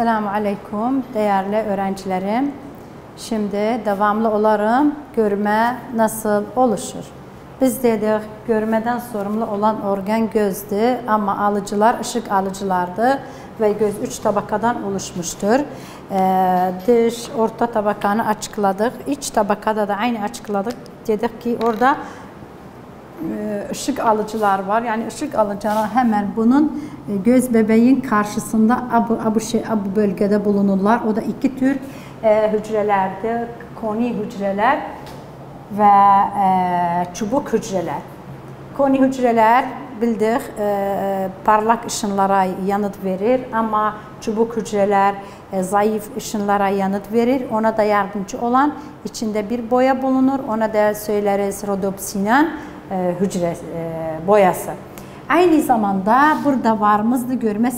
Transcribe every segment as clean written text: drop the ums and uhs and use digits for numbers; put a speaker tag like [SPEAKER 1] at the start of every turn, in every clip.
[SPEAKER 1] Esselamu Aleyküm değerli öğrencilerim. Şimdi devamlı olarım görme nasıl oluşur? Biz dedik görmeden sorumlu olan organ gözdü ama alıcılar ışık alıcılardı ve göz 3 tabakadan oluşmuştur. Dış, orta tabakanı açıkladık. İç tabakada da aynı açıkladık. Dedik ki orada ışık alıcılar var. Yani ışık alıcılar hemen bunun göz bebeğin karşısında bu bölgede bulunurlar. O da iki tür hücrelerdir. Koni hücreler ve çubuk hücreler. Koni hücreler bildik parlak ışınlara yanıt verir ama çubuk hücreler zayıf ışınlara yanıt verir. Ona da yardımcı olan içinde bir boya bulunur. Ona da söyleriz rodopsinan hücre boyası. Aynı zamanda burada varımızda görme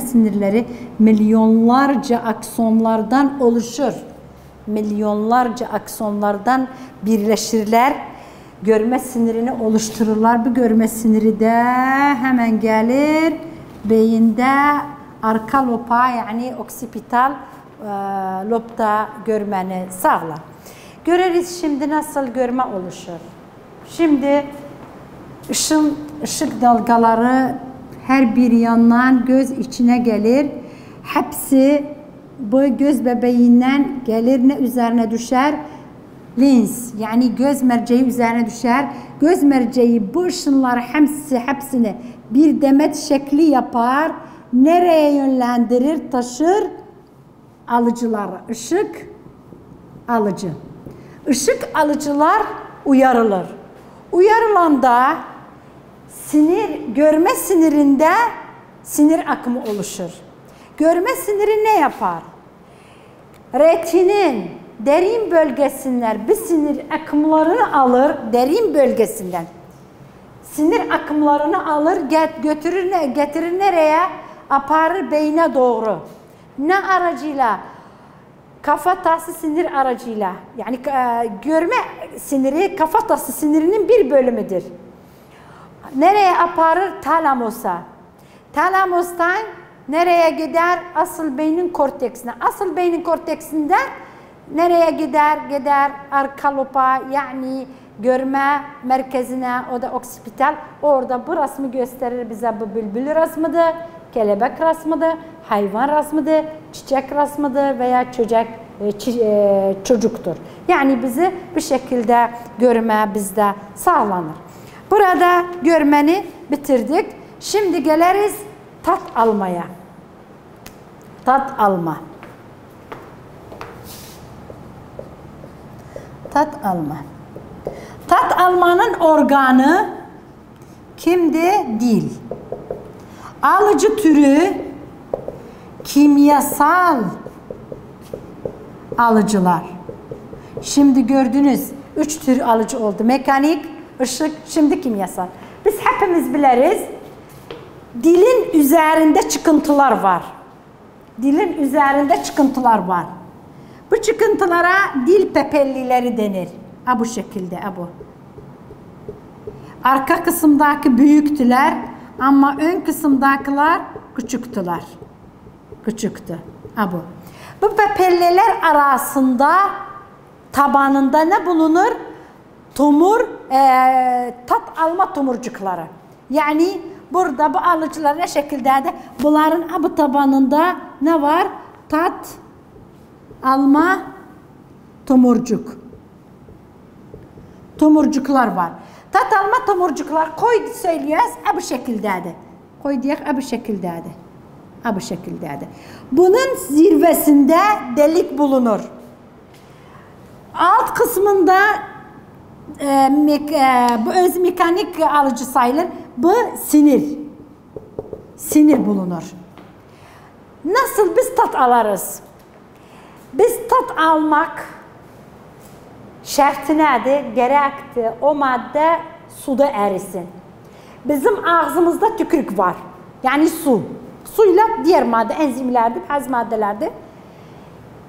[SPEAKER 1] sinirleri milyonlarca aksonlardan oluşur. Milyonlarca aksonlardan birleşirler. Görme sinirini oluştururlar. Bu görme siniri de hemen gelir beyinde arka loba yani oksipital lobda görmeni sağlar. Göreriz şimdi nasıl görme oluşur. Şimdi ışık dalgaları her bir yandan göz içine gelir. Hepsi bu göz bebeğinden gelir ne üzerine düşer? Lens yani göz merceği üzerine düşer. Göz merceği bu ışınları hepsini bir demet şekli yapar. Nereye yönlendirir? Taşır alıcılar. Işık alıcı. Işık alıcılar uyarılır. Uyarılanda görme sinirinde sinir akımı oluşur. Görme siniri ne yapar? Retinin derin bölgesinden bir sinir akımlarını alır, derin bölgesinden. Sinir akımlarını alır, getirir nereye? Aparır beyne doğru. Ne aracıyla? Kafatası sinir aracıyla. Yani görme siniri kafatası sinirinin bir bölümüdür. Nereye aparır? Talamusa. Talamostan nereye gider? Asıl beynin korteksine. Asıl beynin korteksinden nereye gider? Gider arka loba yani görme merkezine, o da oksipital. Orada bu resmi gösterir bize, bu bülbül resmidir, kelebek resmidir, hayvan resmidir, çiçek resmidir veya çocuktur. Yani bizi bu şekilde görme bizde sağlanır. Burada görmeni bitirdik. Şimdi geliriz tat almaya. Tat alma. Tat alma. Tat almanın organı kimdi? Dil. Alıcı türü kimyasal alıcılar. Şimdi gördünüz 3 tür alıcı oldu. Mekanik, ışık, şimdi kimyasal. Biz hepimiz biliriz. Dilin üzerinde çıkıntılar var. Dilin üzerinde çıkıntılar var. Bu çıkıntılara dil pepellileri denir. Bu şekilde bu. Arka kısımdaki büyüktüler ama ön kısımdakiler küçüktüler. Küçüktü. Bu. Bu pepelliler arasında tabanında ne bulunur? Tat alma tomurcukları. Yani burada bu alıcılar ne şekildedir? Bunların bu tabanında ne var? Tat alma tomurcuklar var. Tat alma tomurcuklar koy söylüyoruz bu şekildedir. Koy diye bu şekildedir. Bu şekildedir. Bunun zirvesinde delik bulunur. Alt kısmında bu öz mekanik alıcı sayılır. Bu sinir. Sinir bulunur. Nasıl biz tat alırız? Biz tat almak şartı nedir? Gerekti o madde suda erisin. Bizim ağzımızda tükürük var. Yani su. Suyla diğer madde, enzimlerdir, haz maddelerdir.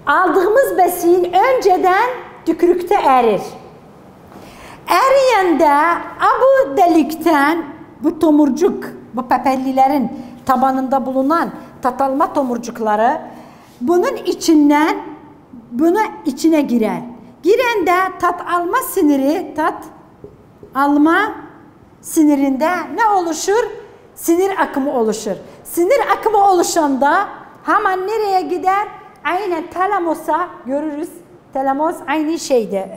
[SPEAKER 1] Aldığımız besin önceden tükürükte erir. Eriyende bu delikten, bu tomurcuk bu pepellilerin tabanında bulunan tat alma tomurcukları bunun içine girer. Girende tat alma sinirinde ne oluşur? Sinir akımı oluşur. Sinir akımı oluşanda hemen nereye gider? Aynen talamusa görürüz. Talamos aynı şeydi.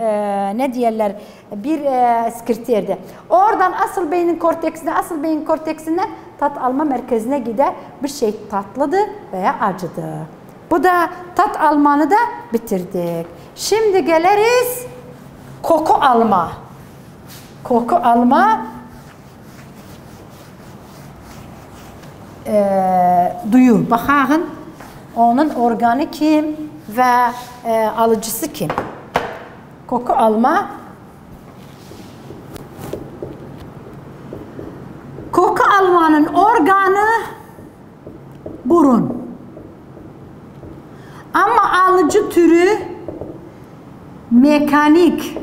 [SPEAKER 1] Ne diyorlar? Bir sekreterdi. Oradan asıl beyin korteksinden tat alma merkezine gider. Bir şey tatlıdır veya acıdır. Bu da tat almanı da bitirdik. Şimdi geliriz koku alma. Koku alma duyu. Bakın onun organı kim ve alıcısı kim? Koku alma. Koku almanın organı burun. Ama alıcı türü mekanik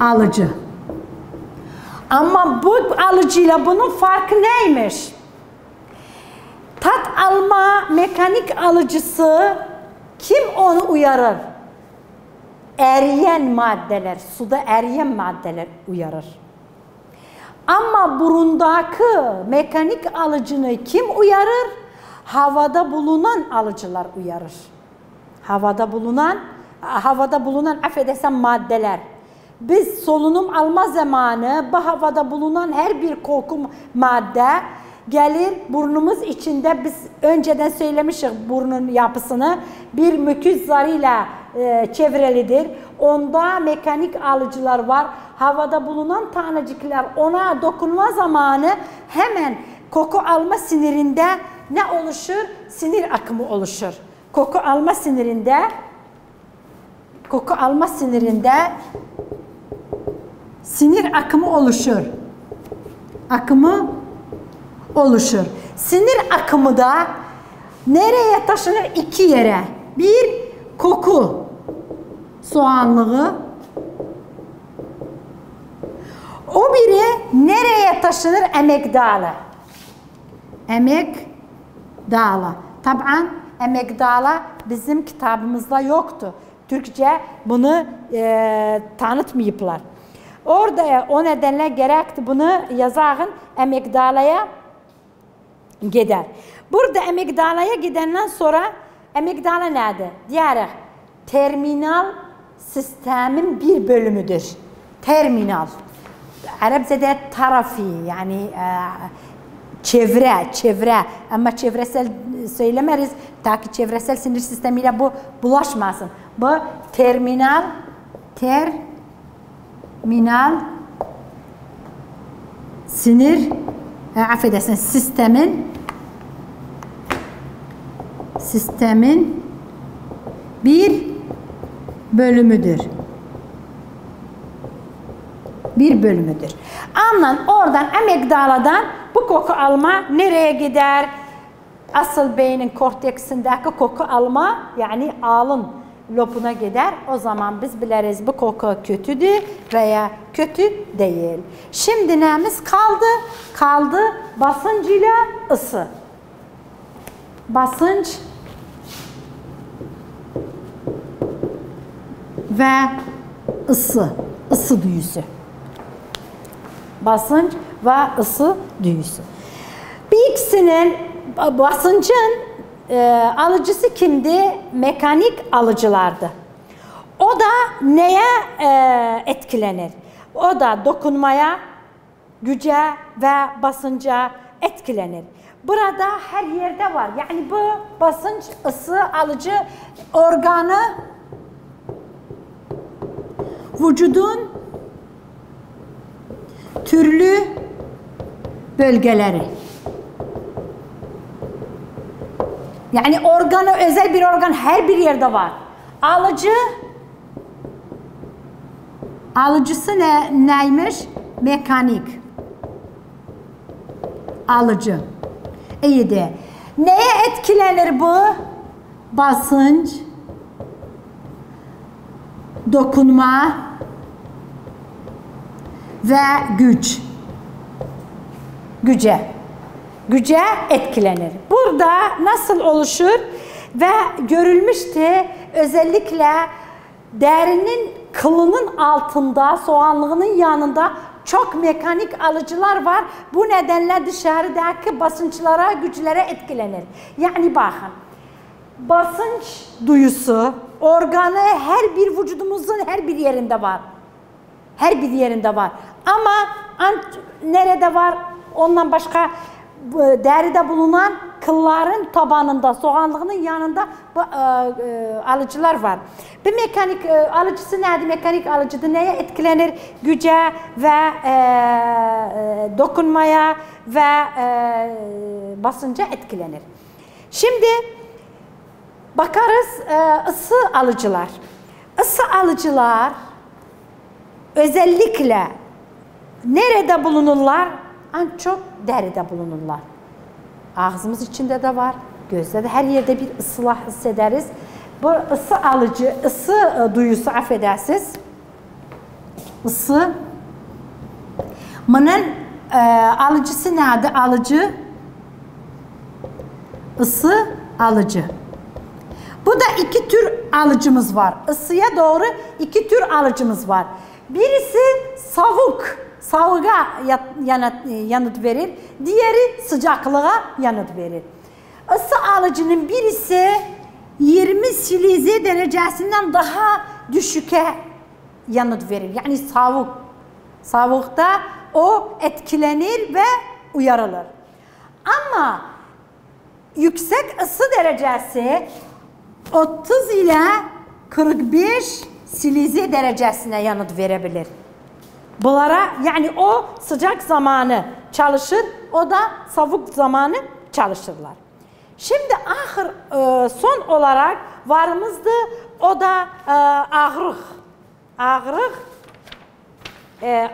[SPEAKER 1] alıcı. Ama bu alıcıyla bunun farkı neymiş? Tat alma mekanik alıcısı kim onu uyarır? Eriyen maddeler, suda eriyen maddeler uyarır. Ama burundaki mekanik alıcını kim uyarır? Havada bulunan alıcılar uyarır. Havada bulunan affedersen maddeler. Biz solunum alma zamanı bu havada bulunan her bir koku madde gelir burnumuz içinde, biz önceden söylemiştik burnun yapısını, bir müküz zarıyla çevrilidir. Onda mekanik alıcılar var. Havada bulunan tanecikler ona dokunma zamanı hemen koku alma sinirinde ne oluşur? Sinir akımı oluşur. Koku alma sinirinde sinir akımı oluşur. Sinir akımı da nereye taşınır? İki yere. Bir, koku soğanlığı. O biri nereye taşınır? Amigdala. Tabii amigdala bizim kitabımızda yoktu. Türkçe bunu tanıtmayıplar. Orada o nedenle gerekti bunu yazağın amigdalaya gider. Burada amigdalaya gidenden sonra amigdala nedir? Diyerek terminal sistemin bir bölümüdür. Terminal. Arapçada tarafı yani çevre ama çevresel söylemeriz ta ki çevresel sinir sistemiyle bu bulaşmasın. Bu terminal sinir affedersin sistemin bir bölümüdür. Anlan oradan amigdaladan bu koku alma nereye gider? Asıl beynin korteksindeki koku alma yani alın lobuna gider. O zaman biz biliriz bu koku kötüdür veya kötü değil. Şimdi neyimiz kaldı? Kaldı basınç ile ısı. Basınç ve ısı duyusu. Basınç ve ısı duyusu. Bir ikisinin basıncın alıcısı kimdi? Mekanik alıcılardı. O da neye etkilenir? O da dokunmaya, güce ve basınca etkilenir. Burada her yerde var. Yani bu basınç, ısı alıcı organı vücudun türlü bölgeleri. Yani organı, özel bir organ her bir yerde var. Alıcısı neymiş? Mekanik. Alıcı. İyi de. Neye etkilenir bu? Basınç, dokunma ve güç. güce etkilenir. Burada nasıl oluşur ve görülmüştü özellikle derinin kılının altında, soğanlığının yanında çok mekanik alıcılar var. Bu nedenle dışarıdaki basınçlara, güçlere etkilenir. Yani bakın, basınç duyusu, organı her bir vücudumuzun her bir yerinde var. Her bir yerinde var. Ama nerede var? Ondan başka deride bulunan kılların tabanında, soğanlığının yanında alıcılar var. Bir mekanik alıcısı nedir? Mekanik alıcıdır. Neye etkilenir? Güce ve dokunmaya ve basınca etkilenir. Şimdi bakarız ısı alıcılar. Isı alıcılar özellikle nerede bulunurlar? En çok deride bulunurlar. Ağzımız içinde de var, gözde de her yerde bir ısılar hissederiz. Bu ısı alıcı, ısı duyusu affedersiniz. Isı. Bunun alıcısı nedir? Alıcı. Isı alıcı. Bu da iki tür alıcımız var. Isıya doğru iki tür alıcımız var. Birisi soğuğa yanıt verir. Diğeri sıcaklığa yanıt verir. Isı alıcının birisi 20 Celsius derecesinden daha düşüke yanıt verir. Yani soğuk. Soğukta o etkilenir ve uyarılır. Ama yüksek ısı derecesi 30 ile 45 Celsius derecesine yanıt verebilir. Bunlara yani o sıcak zamanı çalışır, o da soğuk zamanı çalışırlar. Şimdi son olarak varımızdı, o da ağrık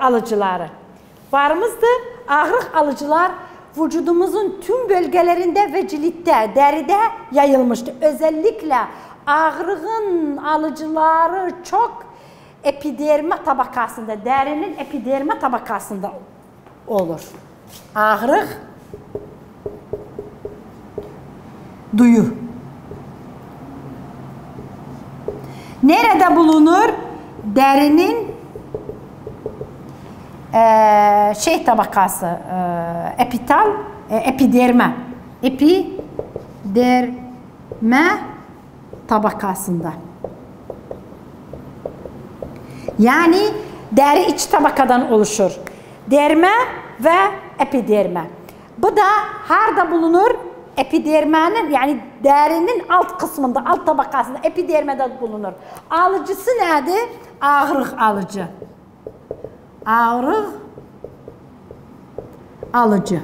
[SPEAKER 1] alıcıları. Varımızdı, ağrık alıcılar vücudumuzun tüm bölgelerinde ve ciltte, deride yayılmıştı. Özellikle ağrığın alıcıları çok epiderme tabakasında, derinin epiderme tabakasında olur. Ağrık duyu. Nerede bulunur? Derinin tabakası, epiderme tabakasında. Yani deri iç tabakadan oluşur. Derme ve epiderme. Bu da nerede bulunur? Epidermenin yani derinin alt kısmında, alt tabakasında epidermede bulunur. Alıcısı nedir? Ağrık alıcı. Ağrık alıcı.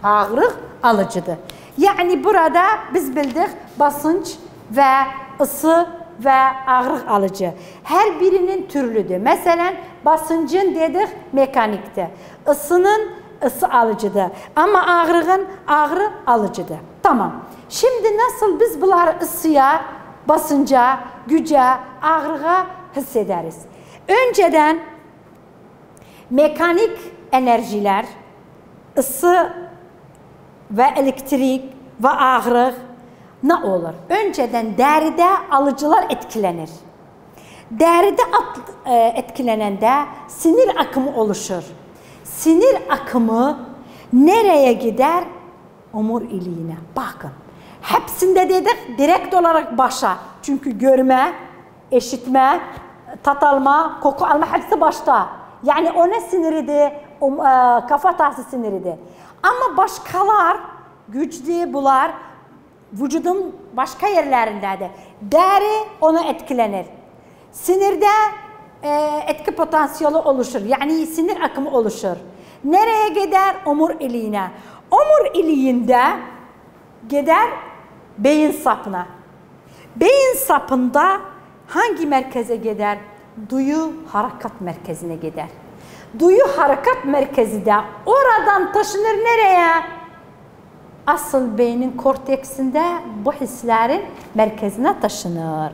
[SPEAKER 1] Ağrık alıcıdır. Yani burada biz bildik basınç ve ısı ve ağrık alıcı. Her birinin türlüdür. Mesela basıncın dedik mekanikte. Isının ısı alıcıdır. Ama ağrığın ağrı alıcıdır. Tamam. Şimdi nasıl biz bunları ısıya, basınca, güce, ağrığa hissederiz? Önceden mekanik enerjiler, ısı ve elektrik ve ağrı ne olur? Önceden deride alıcılar etkilenir. Deride etkilenende sinir akımı oluşur. Sinir akımı nereye gider? Omuriliğine. Bakın. Hepsinde dedik direkt olarak başa. Çünkü görme, işitme, tat alma, koku alma hepsi başta. Yani o ne siniridir? Kafatası siniridir. Ama başkalar güçlü bular vücudun başka yerlerindedir. Deri ona etkilenir. Sinirde etki potansiyeli oluşur. Yani sinir akımı oluşur. Nereye gider? Omuriliğine. Omuriliğinde gider beyin sapına. Beyin sapında hangi merkeze gider? Duyu harekat merkezine gider. Duyu harekat merkezi de oradan taşınır nereye? Asıl beynin korteksinde bu hislerin merkezine taşınır.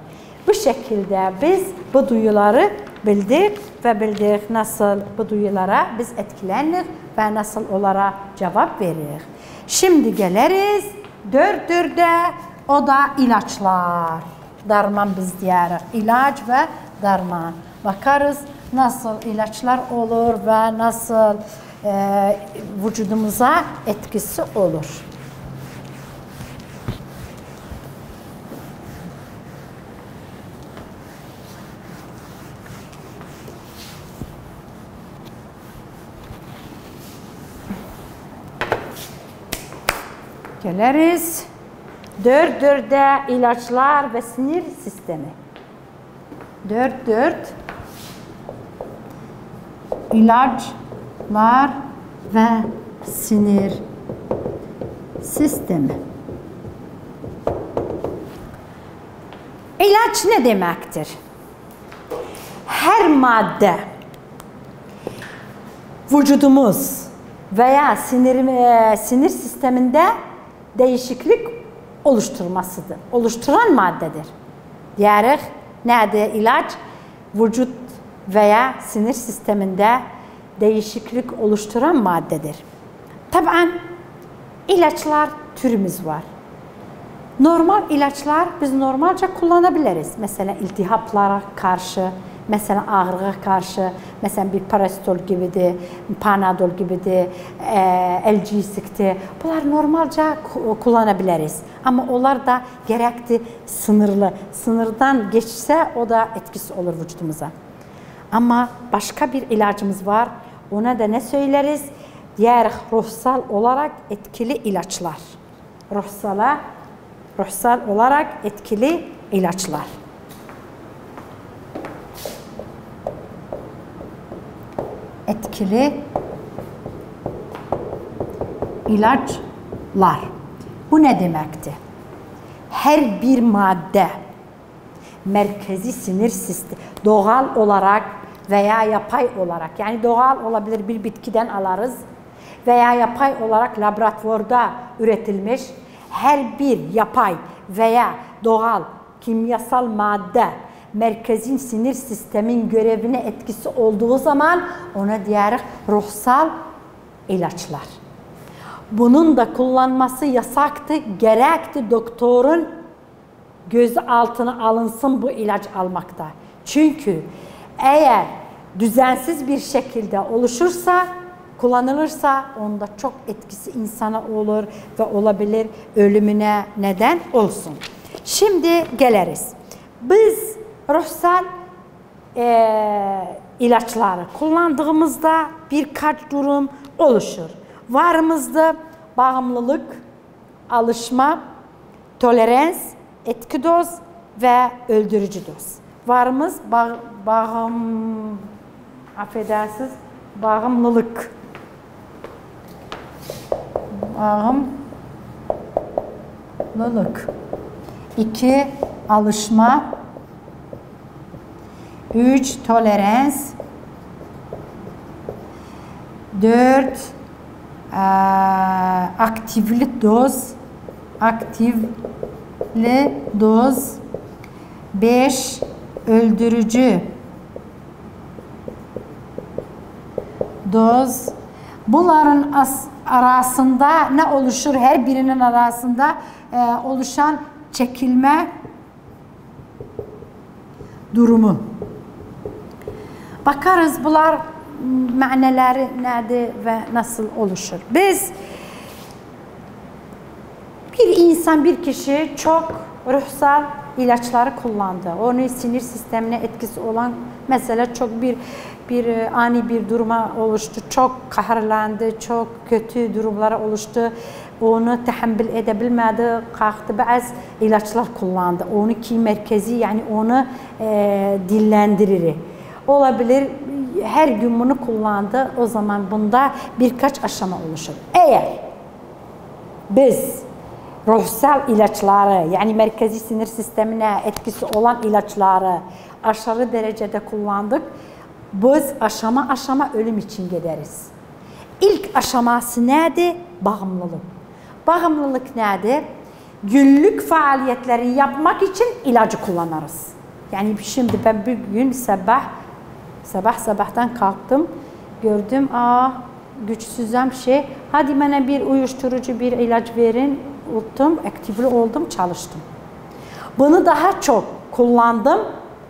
[SPEAKER 1] Bu şekilde biz bu duyuları bildik ve bildik nasıl bu duyulara biz etkilenir ve nasıl onlara cevap veririk. Şimdi geliriz 4'e, o da ilaçlar. Darman biz diyoruz. İlaç ve darman. Bakarız nasıl ilaçlar olur ve nasıl vücudumuza etkisi olur. Geliriz 4'e ilaçlar ve sinir sistemi. 4 ilaçlar ve sinir sistemi. İlaç ne demektir? Her madde vücudumuz veya sinir sisteminde değişiklik oluşturmasıdır. Oluşturan maddedir. Yani nedir ilaç? Vücut veya sinir sisteminde değişiklik oluşturan maddedir. Tabii ilaçlar türümüz var. Normal ilaçlar biz normalce kullanabiliriz. Mesela iltihaplara karşı, mesela ağrıya karşı, mesela bir parasitol gibidir, panadol gibidir, elcisiktir. Bunlar normalce kullanabiliriz. Ama onlar da gerekli sınırlı. Sınırdan geçse o da etkisi olur vücudumuza. Ama başka bir ilacımız var. Ona da ne söyleriz? Diğer ruhsal olarak etkili ilaçlar. Ruhsal olarak etkili ilaçlar. Etkili ilaçlar. Bu ne demekti? Her bir madde merkezi sinir sistemi doğal olarak veya yapay olarak, yani doğal olabilir bir bitkiden alırız veya yapay olarak laboratuvarda üretilmiş her bir yapay veya doğal kimyasal madde merkezin sinir sistemin görevine etkisi olduğu zaman ona diğer ruhsal ilaçlar. Bunun da kullanması yasaktı, gerekti doktorun gözü altına alınsın bu ilaç almakta. Çünkü eğer düzensiz bir şekilde oluşursa, kullanılırsa onda çok etkisi insana olur ve olabilir ölümüne neden olsun. Şimdi geliriz. Biz ruhsal ilaçları kullandığımızda birkaç durum oluşur. Varımızda bağımlılık, alışma, tolerans, etki doz ve öldürücü doz. Varımız bağımlılık. 2 alışma, 3 tolerans, 4 aktifli doz, 5 öldürücü doz. Bunların arasında ne oluşur? Her birinin arasında oluşan çekilme durumu. Bakarız bunlar manaları nedir ve nasıl oluşur? Biz bir insan, bir kişi çok ruhsal ilaçları kullandı. Onun sinir sistemine etkisi olan mesela çok ani bir duruma oluştu. Çok kahrlandı, çok kötü durumlara oluştu. Onu tahammül edebilmedi, kalktı bazı ilaçlar kullandı. Onu ki merkezi yani onu dillendirir. Olabilir her gün bunu kullandı. O zaman bunda birkaç aşama oluşur. Eğer biz ruhsal ilaçları yani merkezi sinir sistemine etkisi olan ilaçları aşırı derecede kullandık. Biz aşama aşama ölüm için gideriz. İlk aşaması nedir? Bağımlılık. Bağımlılık nedir? Günlük faaliyetleri yapmak için ilacı kullanırız. Yani şimdi ben bir gün sabahtan kalktım. Gördüm güçsüzüm hadi bana bir uyuşturucu bir ilaç verin, uttum, aktifli oldum, çalıştım. Bunu daha çok kullandım.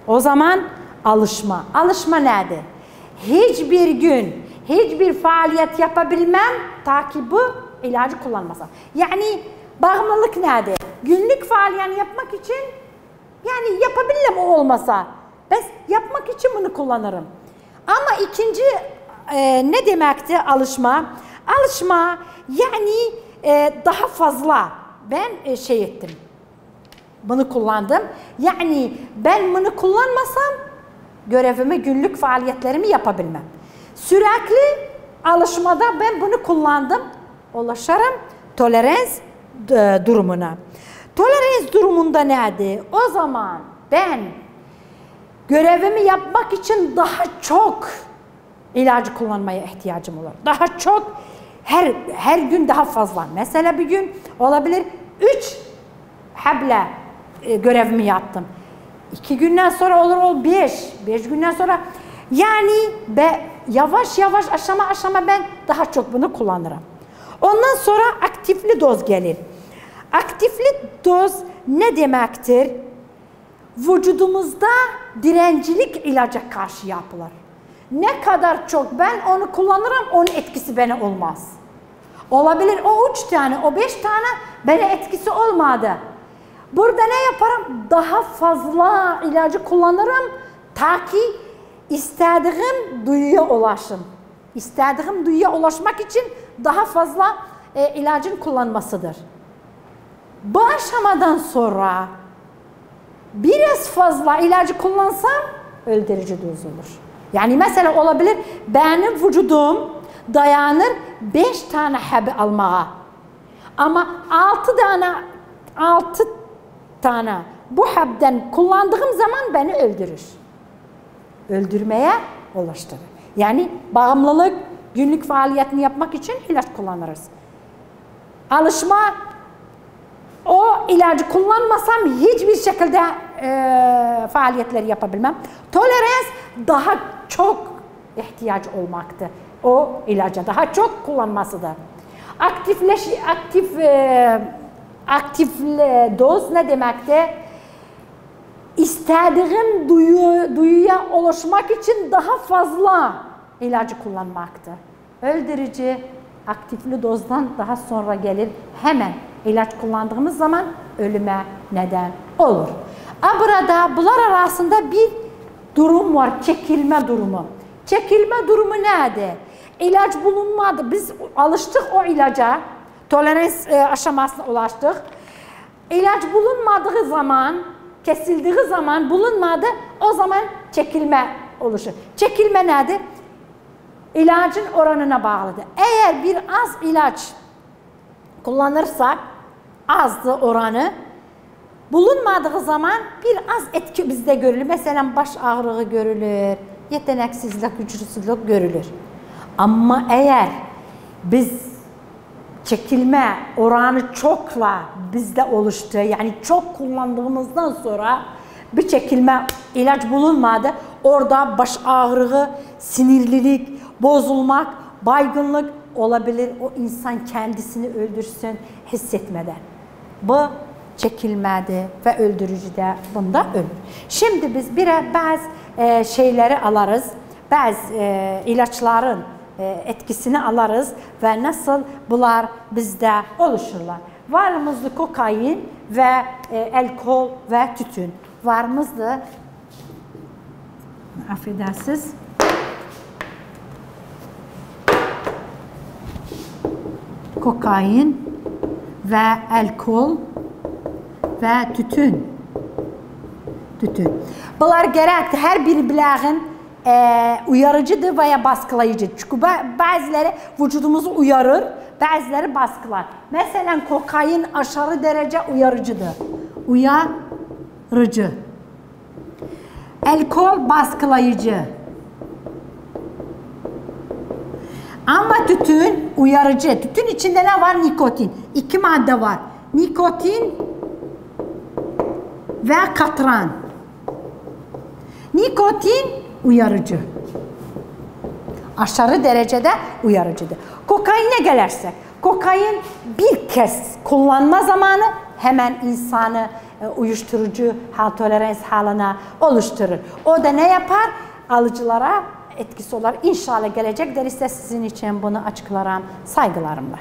[SPEAKER 1] O zaman alışma. Alışma nedir? Hiçbir gün, hiçbir faaliyet yapabilmem ta ki bu ilacı kullanmasam. Yani bağımlılık nedir? Günlük faaliyet yapmak için yani yapabilirim o olmasa. Ben yapmak için bunu kullanırım. Ama ikinci ne demekti alışma? Alışma yani daha fazla ben ettim. Bunu kullandım. Yani ben bunu kullanmasam görevimi, günlük faaliyetlerimi yapabilmem. Sürekli alışmada ben bunu kullandım. Ulaşırım tolerans durumuna. Tolerans durumunda nedir? O zaman ben görevimi yapmak için daha çok ilacı kullanmaya ihtiyacım olur. Daha çok her gün daha fazla. Mesela bir gün olabilir 3 heble görevimi yaptım. 2 günden sonra olur 5 günden sonra yani yavaş yavaş aşama ben daha çok bunu kullanırım. Ondan sonra aktifli doz gelir. Aktifli doz ne demektir? Vücudumuzda direncilik ilaca karşı yapılır. Ne kadar çok ben onu kullanırım, onun etkisi bana olmaz. Olabilir o 3 tane, o 5 tane bana etkisi olmadı. Burada ne yaparım? Daha fazla ilacı kullanırım ta ki istediğim duyuya ulaşım. İstediğim duyuya ulaşmak için daha fazla ilacın kullanmasıdır. Bu aşamadan sonra biraz fazla ilacı kullansam öldürücü doz olur. Yani mesela olabilir benim vücudum dayanır 5 tane hebe almaya. Ama 6 tane bu habden kullandığım zaman beni öldürür. Öldürmeye ulaştırır. Yani bağımlılık günlük faaliyetini yapmak için ilaç kullanırız. Alışma o ilacı kullanmasam hiçbir şekilde faaliyetleri yapabilmem. Tolerans daha çok ihtiyaç olmaktır. O ilaca daha çok kullanmasıdır. Aktif doz ne demektir? İstediğim duyuya ulaşmak için daha fazla ilacı kullanmaktır. Öldürücü aktifli dozdan daha sonra gelir. Hemen ilaç kullandığımız zaman ölüme neden olur. Burada bunlar arasında bir durum var, çekilme durumu. Çekilme durumu nedir? İlaç bulunmadı. Biz alıştık o ilaca, tolerans aşamasına ulaştık. İlaç bulunmadığı zaman, kesildiği zaman bulunmadı, o zaman çekilme oluşur. Çekilme nedir? İlacın oranına bağlıdır. Eğer bir az ilaç kullanırsak, azdı oranı, bulunmadığı zaman bir az etki bizde görülür. Mesela baş ağrığı görülür, yeteneksizlik, güçsüzlük görülür. Ama eğer biz çekilme oranı çokla bizde oluştu, yani çok kullandığımızdan sonra bir çekilme ilaç bulunmadı, orada baş ağrığı, sinirlilik, bozulmak, baygınlık olabilir. O insan kendisini öldürsün hissetmeden. Bu çekilmedi ve öldürücü de bunda ölür. Şimdi biz bazı şeyleri alırız, bazı ilaçların etkisini alırız ve nasıl bunlar bizde oluşurlar. Varımızda kokain ve alkol ve tütün. Varımızda, affedersiniz, kokain ve alkol ve tütün. Bunlar gerekli her bir bileğin uyarıcıdır veya baskılayıcı. Çünkü bazıları vücudumuzu uyarır, bazıları baskılar. Mesela kokain aşırı derece uyarıcıdır. Uyarıcı. Alkol baskılayıcı. Ama tütün uyarıcı. Tütün içinde ne var? Nikotin. 2 madde var. Nikotin ve katran. Nikotin uyarıcı. aşırı derecede uyarıcıdır. Kokaine gelirsek, kokain bir kez kullanma zamanı hemen insanı uyuşturucu tolerans haline oluşturur. O da ne yapar? Alıcılara etkisi olarak inşallah gelecek derste sizin için bunu açıklarım saygılarımla.